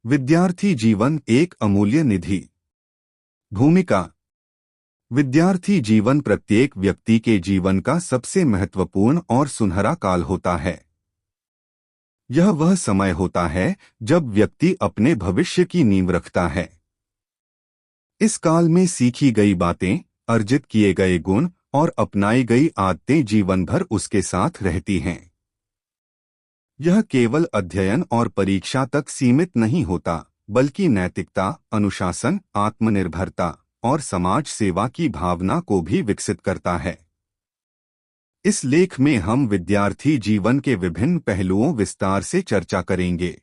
विद्यार्थी जीवन एक अमूल्य निधि। भूमिका। विद्यार्थी जीवन प्रत्येक व्यक्ति के जीवन का सबसे महत्वपूर्ण और सुनहरा काल होता है। यह वह समय होता है जब व्यक्ति अपने भविष्य की नींव रखता है। इस काल में सीखी गई बातें, अर्जित किए गए गुण और अपनाई गई आदतें जीवन भर उसके साथ रहती हैं। यह केवल अध्ययन और परीक्षा तक सीमित नहीं होता, बल्कि नैतिकता, अनुशासन, आत्मनिर्भरता और समाज सेवा की भावना को भी विकसित करता है। इस लेख में हम विद्यार्थी जीवन के विभिन्न पहलुओं विस्तार से चर्चा करेंगे।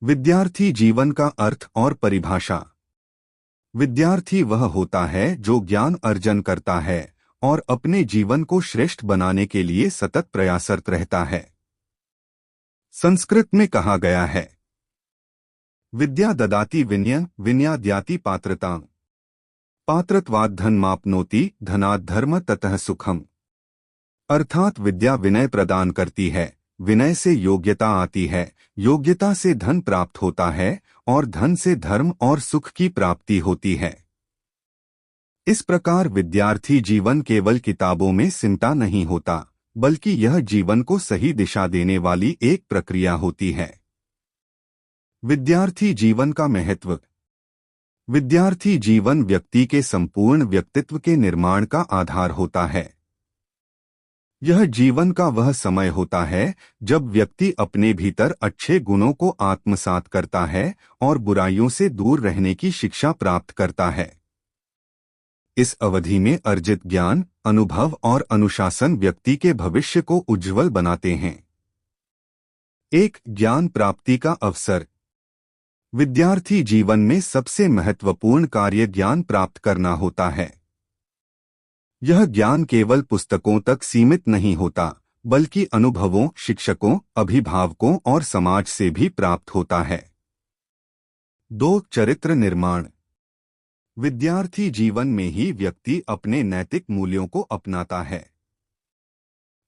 विद्यार्थी जीवन का अर्थ और परिभाषा। विद्यार्थी वह होता है जो ज्ञान अर्जन करता है और अपने जीवन को श्रेष्ठ बनाने के लिए सतत प्रयासरत रहता है। संस्कृत में कहा गया है, विद्या ददाति विनय विनयाद्याति पात्रतां, पात्रत्वात् धनमाप्नोति धनात् धर्म ततः सुखम। अर्थात विद्या विनय प्रदान करती है, विनय से योग्यता आती है, योग्यता से धन प्राप्त होता है और धन से धर्म और सुख की प्राप्ति होती है। इस प्रकार विद्यार्थी जीवन केवल किताबों में सिमटा नहीं होता, बल्कि यह जीवन को सही दिशा देने वाली एक प्रक्रिया होती है। विद्यार्थी जीवन का महत्व। विद्यार्थी जीवन व्यक्ति के संपूर्ण व्यक्तित्व के निर्माण का आधार होता है। यह जीवन का वह समय होता है जब व्यक्ति अपने भीतर अच्छे गुणों को आत्मसात करता है और बुराइयों से दूर रहने की शिक्षा प्राप्त करता है। इस अवधि में अर्जित ज्ञान, अनुभव और अनुशासन व्यक्ति के भविष्य को उज्ज्वल बनाते हैं। एक ज्ञान प्राप्ति का अवसर। विद्यार्थी जीवन में सबसे महत्वपूर्ण कार्य ज्ञान प्राप्त करना होता है। यह ज्ञान केवल पुस्तकों तक सीमित नहीं होता, बल्कि अनुभवों, शिक्षकों, अभिभावकों और समाज से भी प्राप्त होता है। 2. चरित्र निर्माण। विद्यार्थी जीवन में ही व्यक्ति अपने नैतिक मूल्यों को अपनाता है।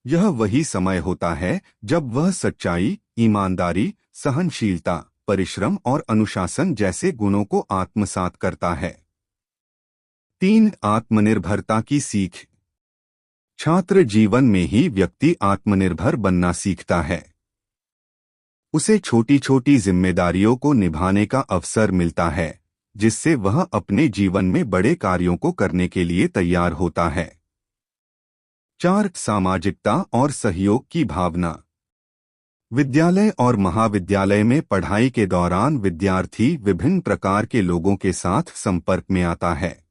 यह वही समय होता है जब वह सच्चाई, ईमानदारी, सहनशीलता, परिश्रम और अनुशासन जैसे गुणों को आत्मसात करता है। 3. आत्मनिर्भरता की सीख। छात्र जीवन में ही व्यक्ति आत्मनिर्भर बनना सीखता है। उसे छोटी छोटी जिम्मेदारियों को निभाने का अवसर मिलता है, जिससे वह अपने जीवन में बड़े कार्यों को करने के लिए तैयार होता है। 4. सामाजिकता और सहयोग की भावना। विद्यालय और महाविद्यालय में पढ़ाई के दौरान विद्यार्थी विभिन्न प्रकार के लोगों के साथ संपर्क में आता है।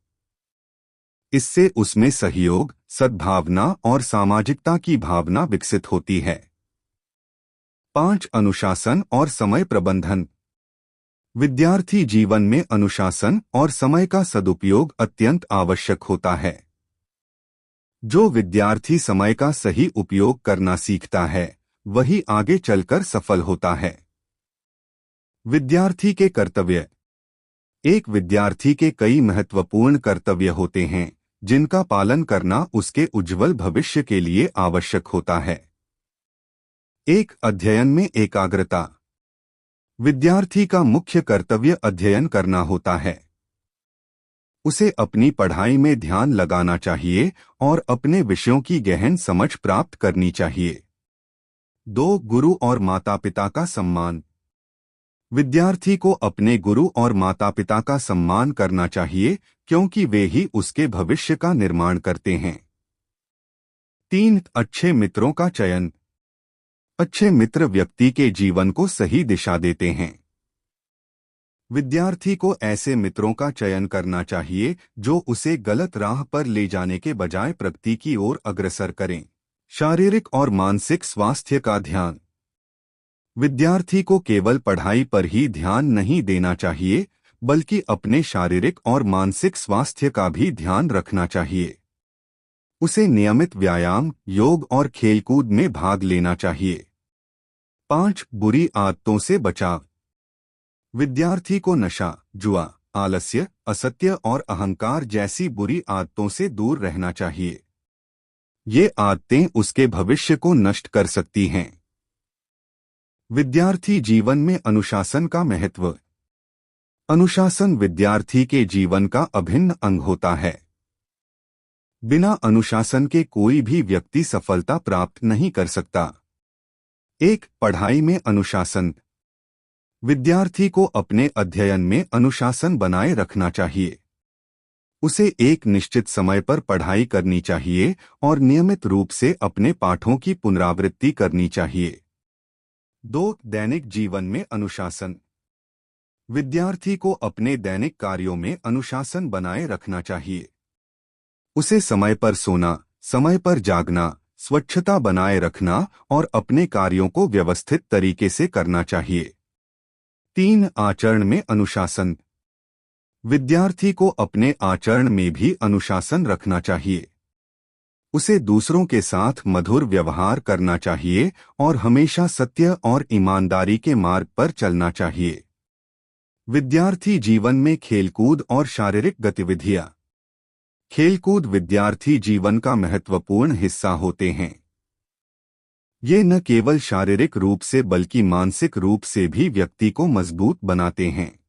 इससे उसमें सहयोग, सद्भावना और सामाजिकता की भावना विकसित होती है। 5. अनुशासन और समय प्रबंधन। विद्यार्थी जीवन में अनुशासन और समय का सदुपयोग अत्यंत आवश्यक होता है। जो विद्यार्थी समय का सही उपयोग करना सीखता है, वही आगे चलकर सफल होता है। विद्यार्थी के कर्तव्य। एक विद्यार्थी के कई महत्वपूर्ण कर्तव्य होते हैं, जिनका पालन करना उसके उज्जवल भविष्य के लिए आवश्यक होता है। 1. अध्ययन में एकाग्रता। विद्यार्थी का मुख्य कर्तव्य अध्ययन करना होता है। उसे अपनी पढ़ाई में ध्यान लगाना चाहिए और अपने विषयों की गहन समझ प्राप्त करनी चाहिए। 2. गुरु और माता-पिता का सम्मान। विद्यार्थी को अपने गुरु और माता-पिता का सम्मान करना चाहिए, क्योंकि वे ही उसके भविष्य का निर्माण करते हैं। 3. अच्छे मित्रों का चयन। अच्छे मित्र व्यक्ति के जीवन को सही दिशा देते हैं। विद्यार्थी को ऐसे मित्रों का चयन करना चाहिए जो उसे गलत राह पर ले जाने के बजाय प्रगति की ओर अग्रसर करें। शारीरिक और मानसिक स्वास्थ्य का ध्यान। विद्यार्थी को केवल पढ़ाई पर ही ध्यान नहीं देना चाहिए, बल्कि अपने शारीरिक और मानसिक स्वास्थ्य का भी ध्यान रखना चाहिए। उसे नियमित व्यायाम, योग और खेलकूद में भाग लेना चाहिए। 5. बुरी आदतों से बचाव। विद्यार्थी को नशा, जुआ, आलस्य, असत्य और अहंकार जैसी बुरी आदतों से दूर रहना चाहिए। ये आदतें उसके भविष्य को नष्ट कर सकती हैं। विद्यार्थी जीवन में अनुशासन का महत्व। अनुशासन विद्यार्थी के जीवन का अभिन्न अंग होता है। बिना अनुशासन के कोई भी व्यक्ति सफलता प्राप्त नहीं कर सकता। एक, पढ़ाई में अनुशासन। विद्यार्थी को अपने अध्ययन में अनुशासन बनाए रखना चाहिए। उसे एक निश्चित समय पर पढ़ाई करनी चाहिए और नियमित रूप से अपने पाठों की पुनरावृत्ति करनी चाहिए। 2, दैनिक जीवन में अनुशासन। विद्यार्थी को अपने दैनिक कार्यों में अनुशासन बनाए रखना चाहिए। उसे समय पर सोना, समय पर जागना, स्वच्छता बनाए रखना और अपने कार्यों को व्यवस्थित तरीके से करना चाहिए। 3, आचरण में अनुशासन। विद्यार्थी को अपने आचरण में भी अनुशासन रखना चाहिए। उसे दूसरों के साथ मधुर व्यवहार करना चाहिए और हमेशा सत्य और ईमानदारी के मार्ग पर चलना चाहिए। विद्यार्थी जीवन में खेलकूद और शारीरिक गतिविधियां। खेलकूद विद्यार्थी जीवन का महत्वपूर्ण हिस्सा होते हैं। ये न केवल शारीरिक रूप से बल्कि मानसिक रूप से भी व्यक्ति को मजबूत बनाते हैं।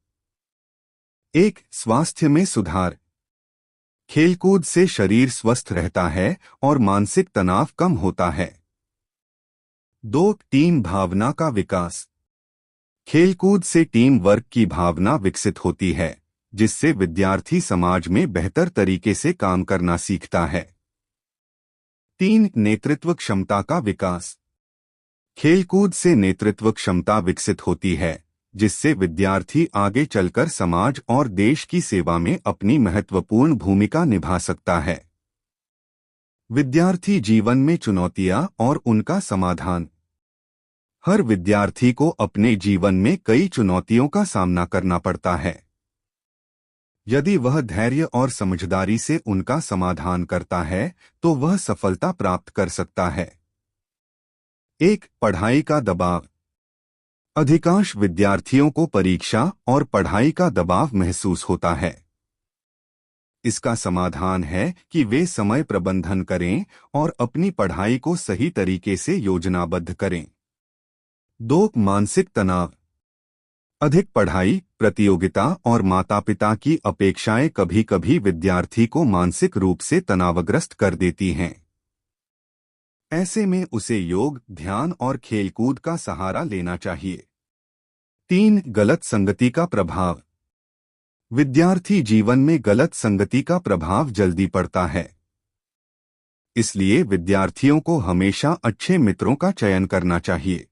1, स्वास्थ्य में सुधार। खेलकूद से शरीर स्वस्थ रहता है और मानसिक तनाव कम होता है। 2, टीम भावना का विकास। खेलकूद से टीम वर्क की भावना विकसित होती है, जिससे विद्यार्थी समाज में बेहतर तरीके से काम करना सीखता है। 3, नेतृत्व क्षमता का विकास। खेलकूद से नेतृत्व क्षमता विकसित होती है, जिससे विद्यार्थी आगे चलकर समाज और देश की सेवा में अपनी महत्वपूर्ण भूमिका निभा सकता है। विद्यार्थी जीवन में चुनौतियां और उनका समाधान। हर विद्यार्थी को अपने जीवन में कई चुनौतियों का सामना करना पड़ता है। यदि वह धैर्य और समझदारी से उनका समाधान करता है, तो वह सफलता प्राप्त कर सकता है। 1, पढ़ाई का दबाव। अधिकांश विद्यार्थियों को परीक्षा और पढ़ाई का दबाव महसूस होता है। इसका समाधान है कि वे समय प्रबंधन करें और अपनी पढ़ाई को सही तरीके से योजनाबद्ध करें। 2, मानसिक तनाव। अधिक पढ़ाई, प्रतियोगिता और माता-पिता की अपेक्षाएं कभी-कभी विद्यार्थी को मानसिक रूप से तनावग्रस्त कर देती हैं। ऐसे में उसे योग, ध्यान और खेलकूद का सहारा लेना चाहिए। 3, गलत संगति का प्रभाव। विद्यार्थी जीवन में गलत संगति का प्रभाव जल्दी पड़ता है। इसलिए विद्यार्थियों को हमेशा अच्छे मित्रों का चयन करना चाहिए।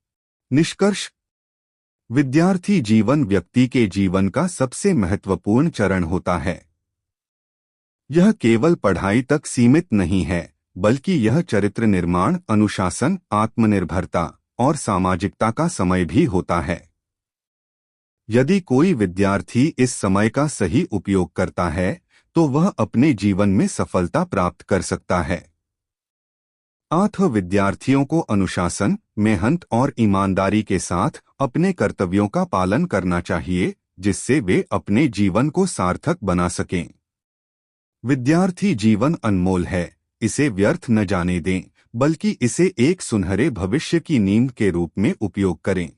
निष्कर्ष, विद्यार्थी जीवन व्यक्ति के जीवन का सबसे महत्वपूर्ण चरण होता है। यह केवल पढ़ाई तक सीमित नहीं है, बल्कि यह चरित्र निर्माण, अनुशासन, आत्मनिर्भरता और सामाजिकता का समय भी होता है। यदि कोई विद्यार्थी इस समय का सही उपयोग करता है, तो वह अपने जीवन में सफलता प्राप्त कर सकता है। विद्यार्थियों को अनुशासन, मेहनत और ईमानदारी के साथ अपने कर्तव्यों का पालन करना चाहिए, जिससे वे अपने जीवन को सार्थक बना सकें। विद्यार्थी जीवन अनमोल है, इसे व्यर्थ न जाने दें, बल्कि इसे एक सुनहरे भविष्य की नींव के रूप में उपयोग करें।